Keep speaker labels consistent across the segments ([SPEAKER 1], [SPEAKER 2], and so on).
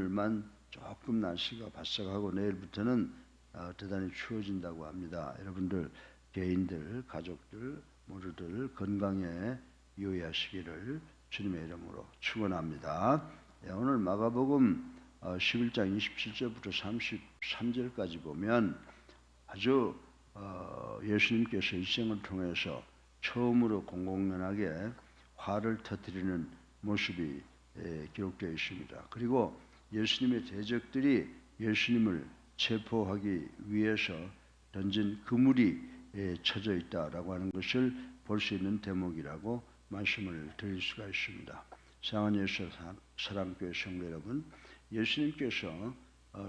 [SPEAKER 1] 오늘만 조금 날씨가 바싹하고 내일부터는 대단히 추워진다고 합니다. 여러분들 개인들, 가족들 모두들 건강에 유의하시기를 주님의 이름으로 축원합니다. 오늘 마가복음 11장 27절부터 33절까지 보면 아주 예수님께서 일생을 통해서 처음으로 공공연하게 화를 터뜨리는 모습이 기록되어 있습니다. 그리고 예수님의 대적들이 예수님을 체포하기 위해서 던진 그물이 쳐져 있다라고 하는 것을 볼 수 있는 대목이라고 말씀을 드릴 수가 있습니다. 사랑하는 예수 사랑교회 성도 여러분, 예수님께서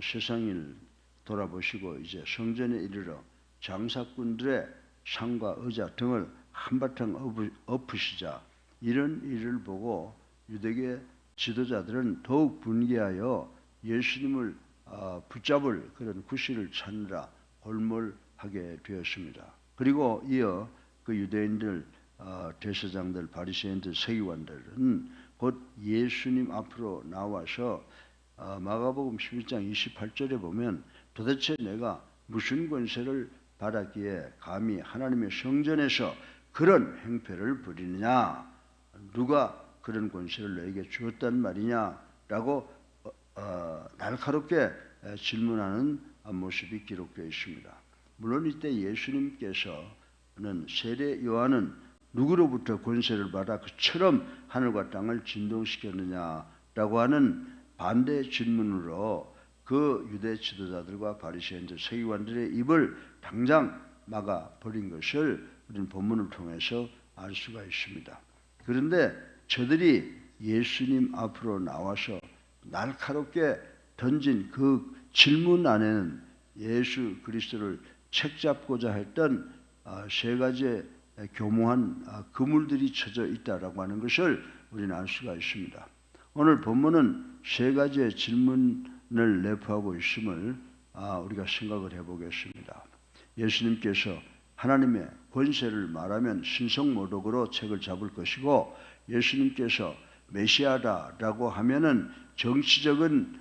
[SPEAKER 1] 세상을 돌아보시고 이제 성전에 이르러 장사꾼들의 상과 의자 등을 한바탕 엎으시자 이런 일을 보고 유대계 지도자들은 더욱 분개하여 예수님을 붙잡을 그런 구실을 찾느라 골몰하게 되었습니다. 그리고 이어 그 유대인들, 대제사장들, 바리새인들, 서기관들은 곧 예수님 앞으로 나와서 마가복음 11장 28절에 보면 도대체 내가 무슨 권세를 받았기에 감히 하나님의 성전에서 그런 행패를 부리느냐, 누가 그런 권세를 너에게 주었단 말이냐라고 날카롭게 질문하는 모습이 기록되어 있습니다. 물론 이때 예수님께서는 세례 요한은 누구로부터 권세를 받아 그처럼 하늘과 땅을 진동시켰느냐라고 하는 반대 질문으로 그 유대 지도자들과 바리새인들, 서기관들의 입을 당장 막아 버린 것을 우리는 본문을 통해서 알 수가 있습니다. 그런데 저들이 예수님 앞으로 나와서 날카롭게 던진 그 질문 안에는 예수 그리스도를 책잡고자 했던 세 가지의 교묘한 그물들이 쳐져 있다라고 하는 것을 우리는 알 수가 있습니다. 오늘 본문은 세 가지의 질문을 내포하고 있음을 우리가 생각을 해보겠습니다. 예수님께서 하나님의 권세를 말하면 신성모독으로 책을 잡을 것이고, 예수님께서 메시아다라고 하면은 정치적인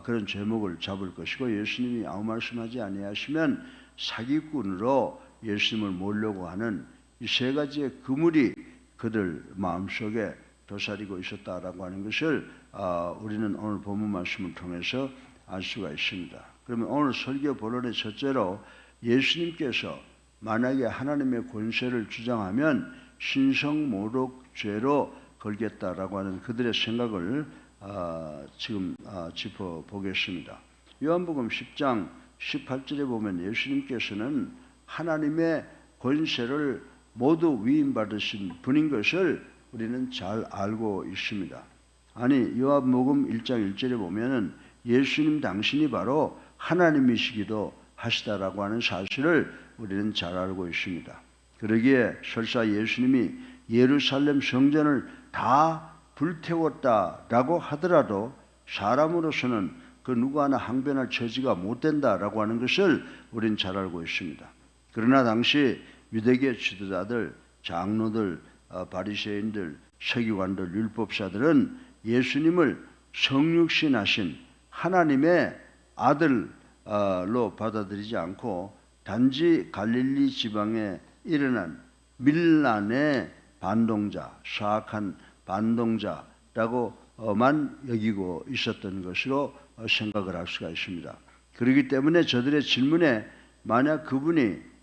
[SPEAKER 1] 그런 제목을 잡을 것이고, 예수님이 아무 말씀하지 아니하시면 사기꾼으로 예수님을 몰려고 하는 이 세 가지의 그물이 그들 마음속에 도사리고 있었다라고 하는 것을 우리는 오늘 본문 말씀을 통해서 알 수가 있습니다. 그러면 오늘 설교 본론의 첫째로 예수님께서 만약에 하나님의 권세를 주장하면 신성모독죄로 걸겠다라고 하는 그들의 생각을 지금 짚어보겠습니다. 요한복음 10장 18절에 보면 예수님께서는 하나님의 권세를 모두 위임받으신 분인 것을 우리는 잘 알고 있습니다. 아니, 요한복음 1장 1절에 보면은 예수님 당신이 바로 하나님이시기도 하시다라고 하는 사실을 우리는 잘 알고 있습니다. 그러기에 설사 예수님이 예루살렘 성전을 다 불태웠다라고 하더라도 사람으로서는 그 누구 하나 항변할 처지가 못 된다라고 하는 것을 우리는 잘 알고 있습니다. 그러나 당시 유대계 지도자들, 장로들, 바리새인들, 서기관들, 율법사들은 예수님을 성육신하신 하나님의 아들로 받아들이지 않고 단지 갈릴리 지방에 일어난 밀란의 반동자, 사악한 반동자라고만 여기고 있었던 것으로 생각을 할 수가 있습니다. 그렇기 때문에 저들의 질문에 만약 그분이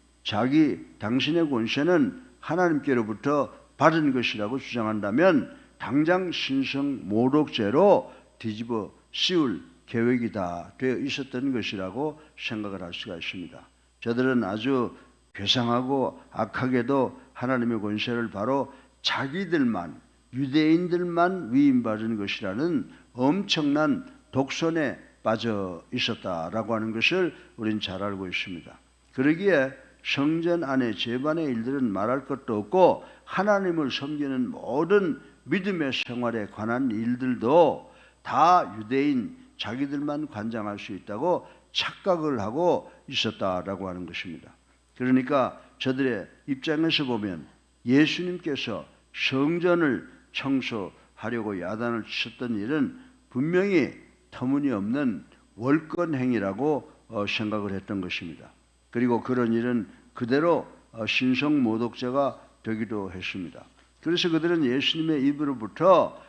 [SPEAKER 1] 당신의 권세는 하나님께로부터 받은 것이라고 주장한다면 당장 신성모독죄로 뒤집어 씌울 계획이 다 되어 있었던 것이라고 생각을 할 수가 있습니다. 저들은 아주 괴상하고 악하게도 하나님의 권세를 바로 자기들만, 유대인들만 위임받은 것이라는 엄청난 독선에 빠져 있었다라고 하는 것을 우리는 잘 알고 있습니다. 그러기에 성전 안의 제반의 일들은 말할 것도 없고 하나님을 섬기는 모든 믿음의 생활에 관한 일들도 다 유대인 자기들만 관장할 수 있다고 착각을 하고 있었다라고 하는 것입니다. 그러니까 저들의 입장에서 보면 예수님께서 성전을 청소하려고 야단을 치셨던 일은 분명히 터무니없는 월권 행위라고 생각을 했던 것입니다. 그리고 그런 일은 그대로 신성 모독죄가 되기도 했습니다. 그래서 그들은 예수님의 입으로부터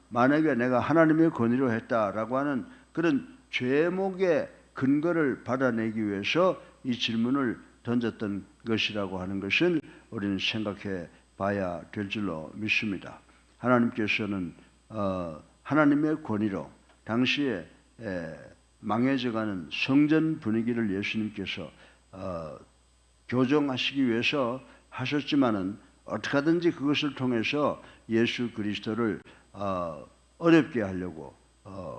[SPEAKER 1] 만약에 내가 하나님의 권위로 했다라고 하는 그런 죄목의 근거를 받아내기 위해서 이 질문을 던졌던 것이라고 하는 것을 우리는 생각해 봐야 될 줄로 믿습니다. 하나님께서는 하나님의 권위로 당시에 망해져가는 성전 분위기를 예수님께서 교정하시기 위해서 하셨지만은 어떻게 하든지 그것을 통해서 예수 그리스도를 어렵게 하려고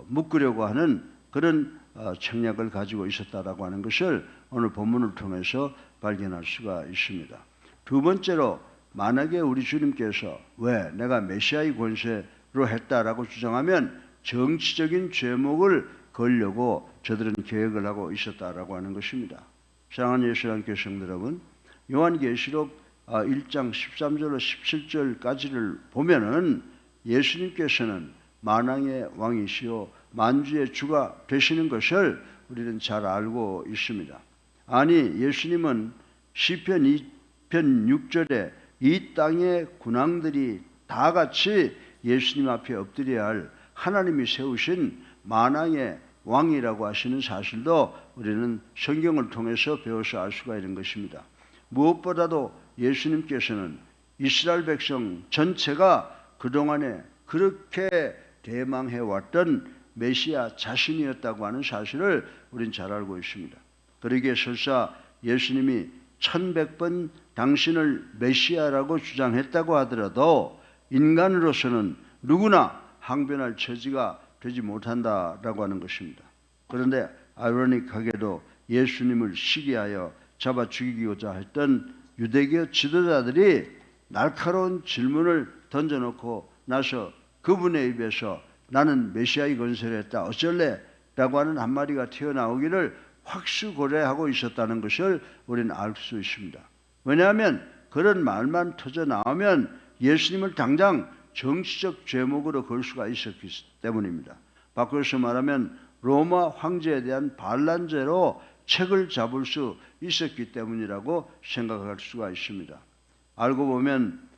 [SPEAKER 1] 묶으려고 하는 그런 청략을 가지고 있었다라고 하는 것을 오늘 본문을 통해서 발견할 수가 있습니다. 두 번째로 만약에 우리 주님께서 왜 내가 메시아의 권세로 했다라고 주장하면 정치적인 죄목을 걸려고 저들은 계획을 하고 있었다라고 하는 것입니다. 사랑하는 예수님 교성 여러분, 요한계시록 1장 13절로 17절까지를 보면은 예수님께서는 만왕의 왕이시요 만주의 주가 되시는 것을 우리는 잘 알고 있습니다. 아니 예수님은 시편 2편 6절에 이 땅의 군왕들이 다 같이 예수님 앞에 엎드려야 할 하나님이 세우신 만왕의 왕이라고 하시는 사실도 우리는 성경을 통해서 배워서 알 수가 있는 것입니다. 무엇보다도 예수님께서는 이스라엘 백성 전체가 그동안에 그렇게 대망해왔던 메시아 자신이었다고 하는 사실을 우린 잘 알고 있습니다. 그러기에 설사 예수님이 1100번 당신을 메시아라고 주장했다고 하더라도 인간으로서는 누구나 항변할 처지가 되지 못한다라고 하는 것입니다. 그런데 아이러니하게도 예수님을 시기하여 잡아 죽이고자 했던 유대교 지도자들이 날카로운 질문을 던져놓고 나서 그분의 입에서 나는 메시아의 권세를 했다 어쩔래? 라고 하는 한마디가 튀어나오기를 확수고래하고 있었다는 것을 우리는 알 수 있습니다. 왜냐하면 그런 말만 터져 나오면 예수님을 당장 정치적 죄목으로 걸 수가 있었기 때문입니다. 바꿔서 말하면 로마 황제에 대한 반란죄로 책을 잡을 수 있었기 때문이라고 생각할 수가 있습니다. 알고 보면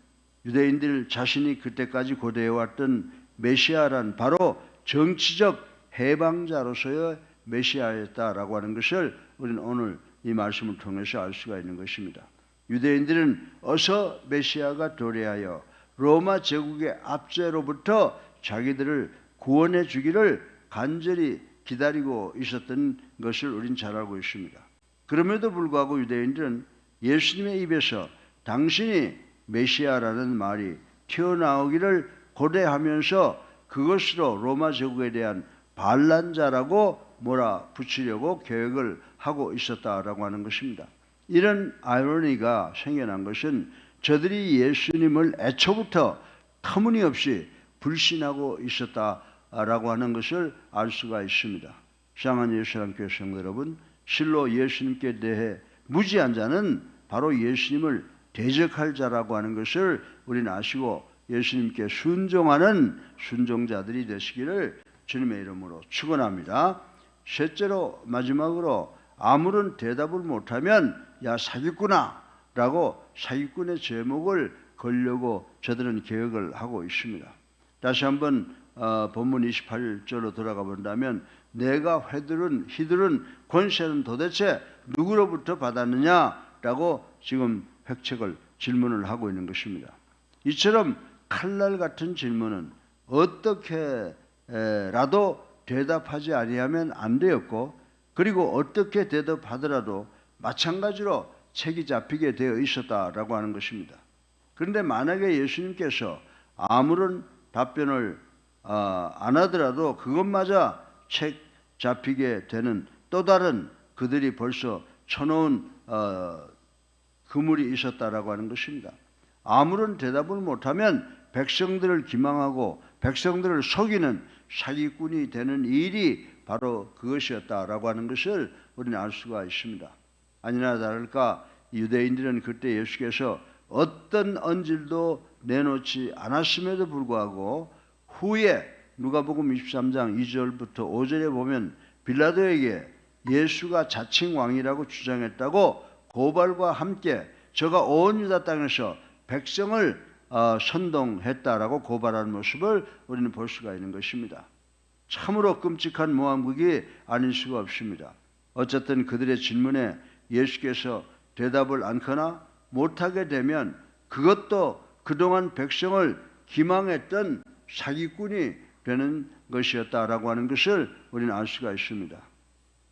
[SPEAKER 1] 유대인들 자신이 그때까지 고대해왔던 메시아란 바로 정치적 해방자로서의 메시아였다라고 하는 것을 우리는 오늘 이 말씀을 통해서 알 수가 있는 것입니다. 유대인들은 어서 메시아가 도래하여 로마 제국의 압제로부터 자기들을 구원해 주기를 간절히 기다리고 있었던 것을 우린 잘 알고 있습니다. 그럼에도 불구하고 유대인들은 예수님의 입에서 당신이 메시아라는 말이 튀어나오기를 고대하면서 그것으로 로마 제국에 대한 반란자라고 몰아붙이려고 계획을 하고 있었다라고 하는 것입니다. 이런 아이러니가 생겨난 것은 저들이 예수님을 애초부터 터무니없이 불신하고 있었다라고 하는 것을 알 수가 있습니다. 사랑하는 예수님께 성도 여러분, 실로 예수님께 대해 무지한 자는 바로 예수님을 대적할 자라고 하는 것을 우리는 아시고 예수님께 순종하는 순종자들이 되시기를 주님의 이름으로 축원합니다. 셋째로 마지막으로 아무런 대답을 못하면 야 사기꾼아 라고 사기꾼의 제목을 걸려고 저들은 계획을 하고 있습니다. 다시 한번 본문 28절로 돌아가 본다면 내가 휘두른 권세는 도대체 누구로부터 받았느냐라고 지금 획책을 질문을 하고 있는 것입니다. 이처럼 칼날 같은 질문은 어떻게라도 대답하지 아니하면 안 되었고 그리고 어떻게 대답하더라도 마찬가지로 책이 잡히게 되어 있었다라고 하는 것입니다. 그런데 만약에 예수님께서 아무런 답변을 안 하더라도 그것마저 책 잡히게 되는 또 다른 그들이 벌써 쳐놓은 그물이 있었다라고 하는 것입니다. 아무런 대답을 못하면 백성들을 기망하고 백성들을 속이는 사기꾼이 되는 일이 바로 그것이었다라고 하는 것을 우리는 알 수가 있습니다. 아니나 다를까 유대인들은 그때 예수께서 어떤 언질도 내놓지 않았음에도 불구하고 후에 누가복음 23장 2절부터 5절에 보면 빌라도에게 예수가 자칭 왕이라고 주장했다고 고발과 함께 저가 온 유다 땅에서 백성을 선동했다라고 고발하는 모습을 우리는 볼 수가 있는 것입니다. 참으로 끔찍한 모함극이 아닐 수가 없습니다. 어쨌든 그들의 질문에 예수께서 대답을 않거나 못하게 되면 그것도 그동안 백성을 기망했던 사기꾼이 되는 것이었다라고 하는 것을 우리는 알 수가 있습니다.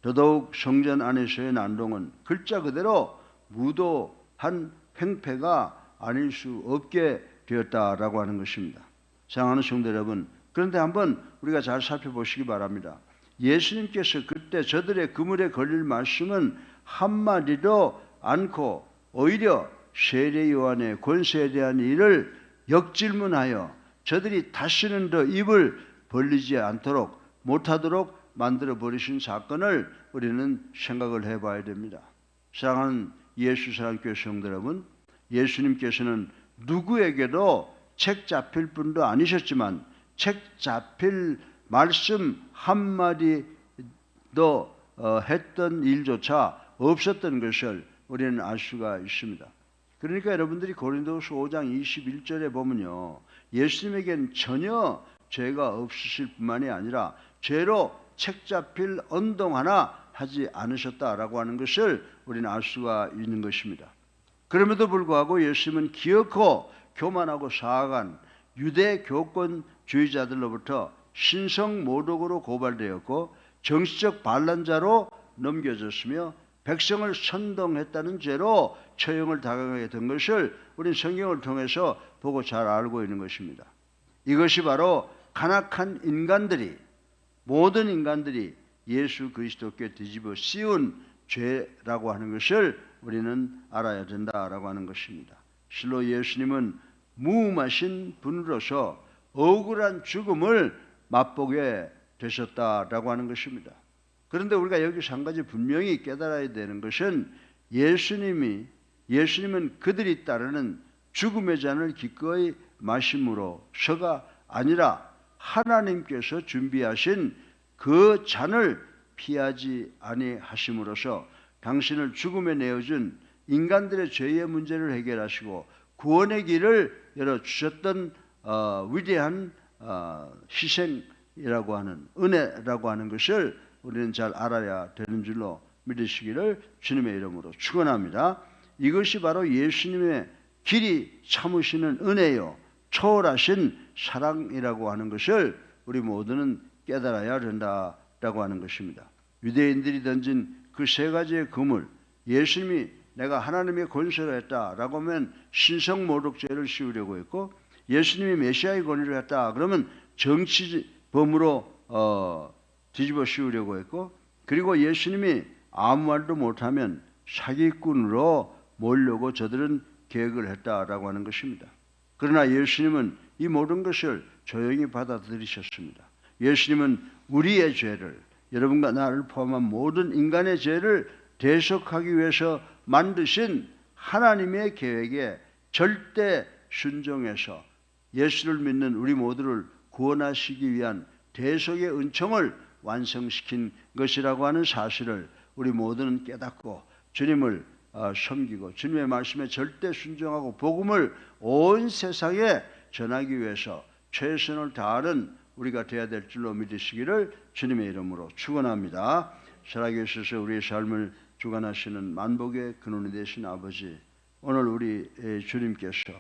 [SPEAKER 1] 더더욱 성전 안에서의 난동은 글자 그대로 무도한 횡패가 아닐 수 없게 되었다라고 하는 것입니다. 사랑하는 성도 여러분, 그런데 한번 우리가 잘 살펴보시기 바랍니다. 예수님께서 그때 저들의 그물에 걸릴 말씀은 한마디도 않고 오히려 세례 요한의 권세에 대한 일을 역질문하여 저들이 다시는 더 입을 벌리지 않도록 못하도록 만들어 버리신 사건을 우리는 생각을 해봐야 됩니다. 사랑하는 예수 사랑교회 성도 여러분, 예수님께서는 누구에게도 책 잡힐 분도 아니셨지만 책 잡힐 말씀 한마디도 했던 일조차 없었던 것을 우리는 알 수가 있습니다. 그러니까 여러분들이 고린도후서 5장 21절에 보면요, 예수님에게는 전혀 죄가 없으실 뿐만이 아니라 죄로 책 잡힐 언동 하나 하지 않으셨다라고 하는 것을 우리는 알 수가 있는 것입니다. 그럼에도 불구하고 예수님은 기어코 교만하고 사악한 유대 교권주의자들로부터 신성 모독으로 고발되었고 정치적 반란자로 넘겨졌으며 백성을 선동했다는 죄로 처형을 당하게 된 것을 우리는 성경을 통해서 보고 잘 알고 있는 것입니다. 이것이 바로 간악한 인간들이, 모든 인간들이 예수 그리스도께 뒤집어 씌운 죄라고 하는 것을 우리는 알아야 된다라고 하는 것입니다. 실로 예수님은 무음하신 분으로서 억울한 죽음을 맛보게 되셨다라고 하는 것입니다. 그런데 우리가 여기서 한 가지 분명히 깨달아야 되는 것은 예수님은 그들이 따르는 죽음의 잔을 기꺼이 마심으로서가 아니라 하나님께서 준비하신 그 잔을 피하지 아니하심으로써 당신을 죽음에 내어준 인간들의 죄의 문제를 해결하시고 구원의 길을 열어주셨던 위대한 희생이라고 하는 은혜라고 하는 것을 우리는 잘 알아야 되는 줄로 믿으시기를 주님의 이름으로 축원합니다. 이것이 바로 예수님의 길이 참으시는 은혜요 초월하신 사랑이라고 하는 것을 우리 모두는 깨달아야 된다라고 하는 것입니다. 유대인들이 던진 그 세 가지의 그물, 예수님이 내가 하나님의 권세로 했다라고 하면 신성모독죄를 씌우려고 했고, 예수님이 메시아의 권위로 했다 그러면 정치범으로 뒤집어 씌우려고 했고, 그리고 예수님이 아무 말도 못하면 사기꾼으로 몰려고 저들은 계획을 했다라고 하는 것입니다. 그러나 예수님은 이 모든 것을 조용히 받아들이셨습니다. 예수님은 우리의 죄를, 여러분과 나를 포함한 모든 인간의 죄를 대속하기 위해서 만드신 하나님의 계획에 절대 순종해서 예수를 믿는 우리 모두를 구원하시기 위한 대속의 은총을 완성시킨 것이라고 하는 사실을 우리 모두는 깨닫고 주님을 섬기고 주님의 말씀에 절대 순종하고 복음을 온 세상에 전하기 위해서 최선을 다하는 우리가 되어야 될 줄로 믿으시기를 주님의 이름으로 축원합니다. 살아계셔서 우리의 삶을 주관하시는 만복의 근원이 되신 아버지, 오늘 우리 주님께서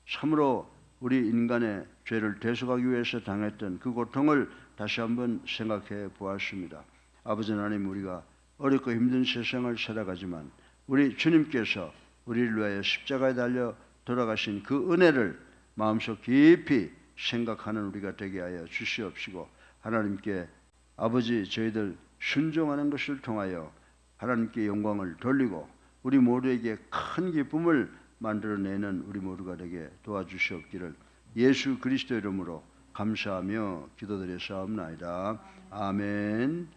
[SPEAKER 1] 참으로 우리 인간의 죄를 대속하기 위해서 당했던 그 고통을 다시 한번 생각해 보았습니다. 아버지 하나님, 우리가 어렵고 힘든 세상을 살아가지만 우리 주님께서 우리를 위하여 십자가에 달려 돌아가신 그 은혜를 마음속 깊이 생각하는 우리가 되게 하여 주시옵시고, 하나님께 아버지 저희들 순종하는 것을 통하여 하나님께 영광을 돌리고 우리 모두에게 큰 기쁨을 만들어내는 우리 모두가 되게 도와주시옵기를 예수 그리스도 이름으로 감사하며 기도드렸사옵나이다. 아멘.